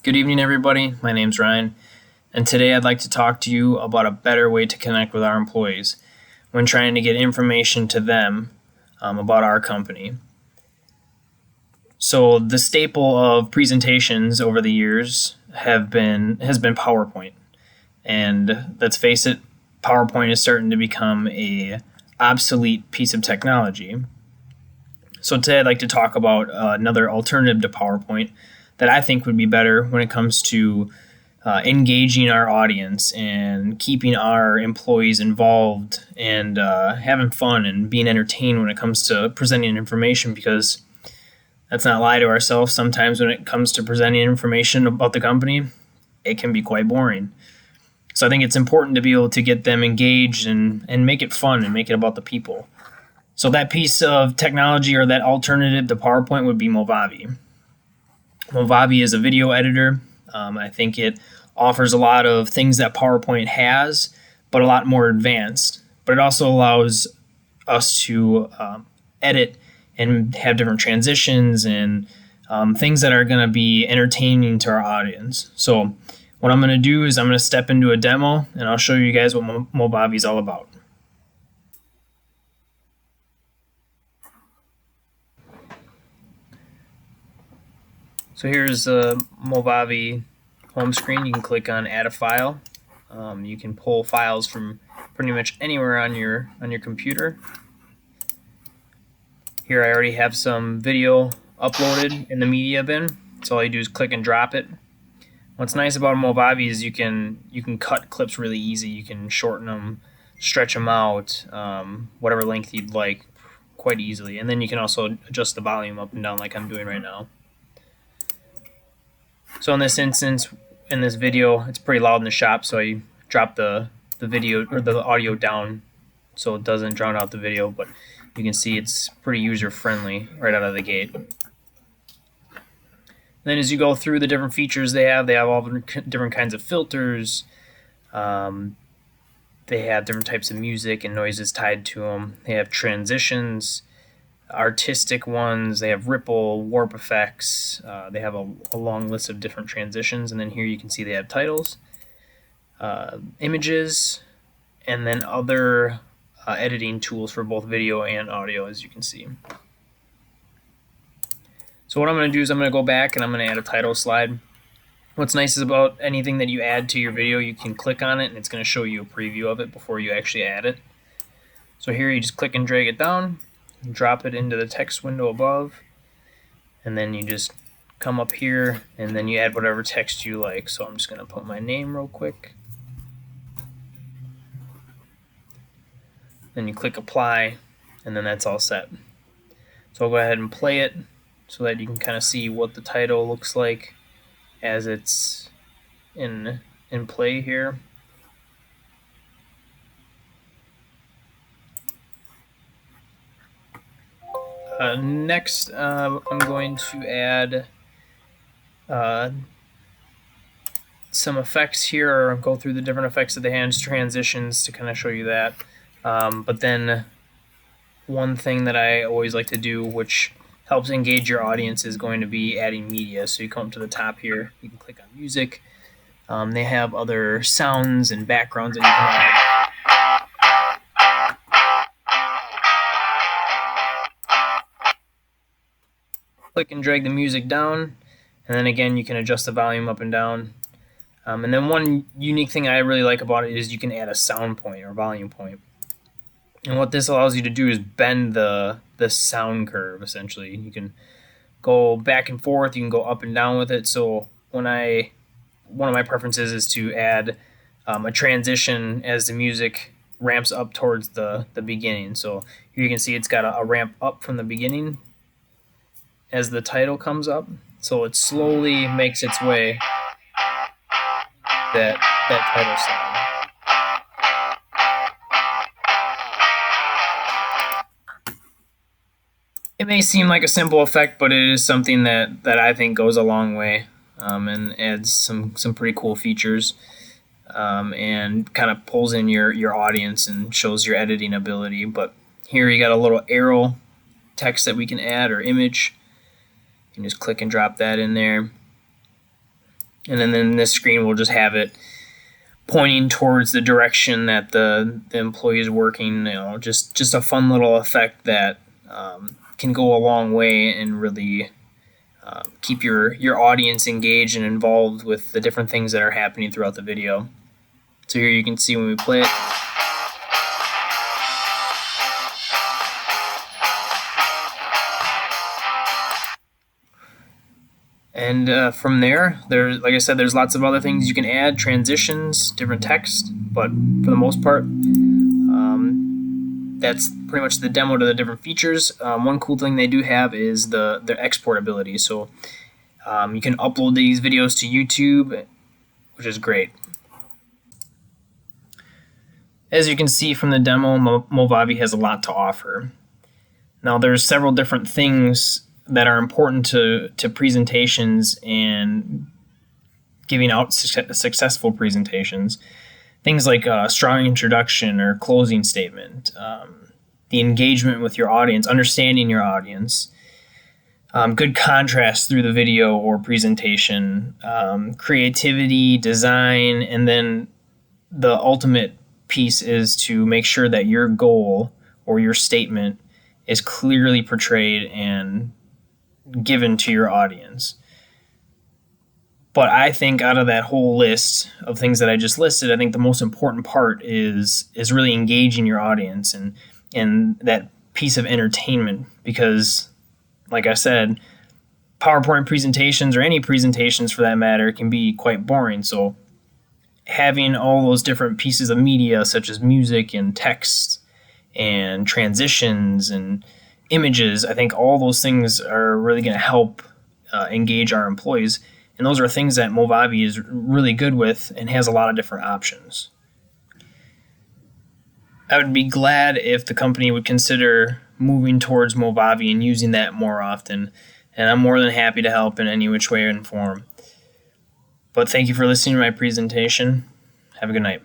Good evening, everybody. My name's Ryan, and today I'd like to talk to you about a better way to connect with our employees when trying to get information to them about our company. So the staple of presentations over the years has been PowerPoint, and let's face it, PowerPoint is starting to become a obsolete piece of technology. So today I'd like to talk about another alternative to PowerPoint that I think would be better when it comes to engaging our audience and keeping our employees involved and having fun and being entertained when it comes to presenting information, because let's not lie to ourselves, sometimes when it comes to presenting information about the company, it can be quite boring. So I think it's important to be able to get them engaged and make it fun and make it about the people. So that piece of technology or that alternative to PowerPoint would be Movavi. Movavi is a video editor. I think it offers a lot of things that PowerPoint has, but a lot more advanced. But it also allows us to edit and have different transitions and things that are going to be entertaining to our audience. So what I'm going to do is I'm going to step into a demo and I'll show you guys what Movavi is all about. So here's the Movavi home screen. You can click on Add a File. You can pull files from pretty much anywhere on your computer. Here I already have some video uploaded in the media bin. So all you do is click and drop it. What's nice about Movavi is you can cut clips really easy. You can shorten them, stretch them out, whatever length you'd like, quite easily. And then you can also adjust the volume up and down like I'm doing right now. So in this instance, in this video, it's pretty loud in the shop, so I dropped the video or the audio down so it doesn't drown out the video, but you can see it's pretty user friendly right out of the gate. Then as you go through the different features they have all different kinds of filters. They have different types of music and noises tied to them. They have transitions, artistic ones, they have ripple, warp effects, they have a long list of different transitions, and then here you can see they have titles, images, and then other editing tools for both video and audio, as you can see. So what I'm going to do is I'm going to go back and I'm going to add a title slide. What's nice is about anything that you add to your video, you can click on it and it's going to show you a preview of it before you actually add it. So here you just click and drag it down, drop it into the text window above, and then you just come up here and then you add whatever text you like. So I'm just going to put my name real quick. Then you click apply, and then that's all set. So I'll go ahead and play it so that you can kind of see what the title looks like as it's in play here. Next, I'm going to add some effects here, or go through the different effects that they have, transitions to kind of show you that. But then one thing that I always like to do, which helps engage your audience, is going to be adding media. So you come up to the top here, you can click on music. They have other sounds and backgrounds that you can add. Click and drag the music down, and then again you can adjust the volume up and down. And then one unique thing I really like about it is you can add a sound point or volume point. And what this allows you to do is bend the sound curve, essentially. You can go back and forth, you can go up and down with it. So one of my preferences is to add a transition as the music ramps up towards the beginning. So here you can see it's got a ramp up from the beginning as the title comes up, so it slowly makes its way that title sound. It may seem like a simple effect, but it is something that I think goes a long way and adds some pretty cool features and kind of pulls in your audience and shows your editing ability. But here you got a little arrow text that we can add, or image. You can just click and drop that in there. And then this screen will just have it pointing towards the direction that the employee is working. Just a fun little effect that can go a long way and really keep your audience engaged and involved with the different things that are happening throughout the video. So here you can see when we play it. And from there, like I said, there's lots of other things you can add, transitions, different text, but for the most part, that's pretty much the demo to the different features. One cool thing they do have is their export ability. So you can upload these videos to YouTube, which is great. As you can see from the demo, Movavi has a lot to offer. Now there's several different things that are important to presentations and giving out successful presentations. Things like a strong introduction or closing statement, the engagement with your audience, understanding your audience, good contrast through the video or presentation, creativity, design, and then the ultimate piece is to make sure that your goal or your statement is clearly portrayed and given to your audience. But I think out of that whole list of things that I just listed, I think the most important part is really engaging your audience and that piece of entertainment, because like I said, PowerPoint presentations or any presentations for that matter can be quite boring. So having all those different pieces of media such as music and text and transitions and images, I think all those things are really going to help engage our employees. And those are things that Movavi is really good with and has a lot of different options. I would be glad if the company would consider moving towards Movavi and using that more often. And I'm more than happy to help in any which way and form. But thank you for listening to my presentation. Have a good night.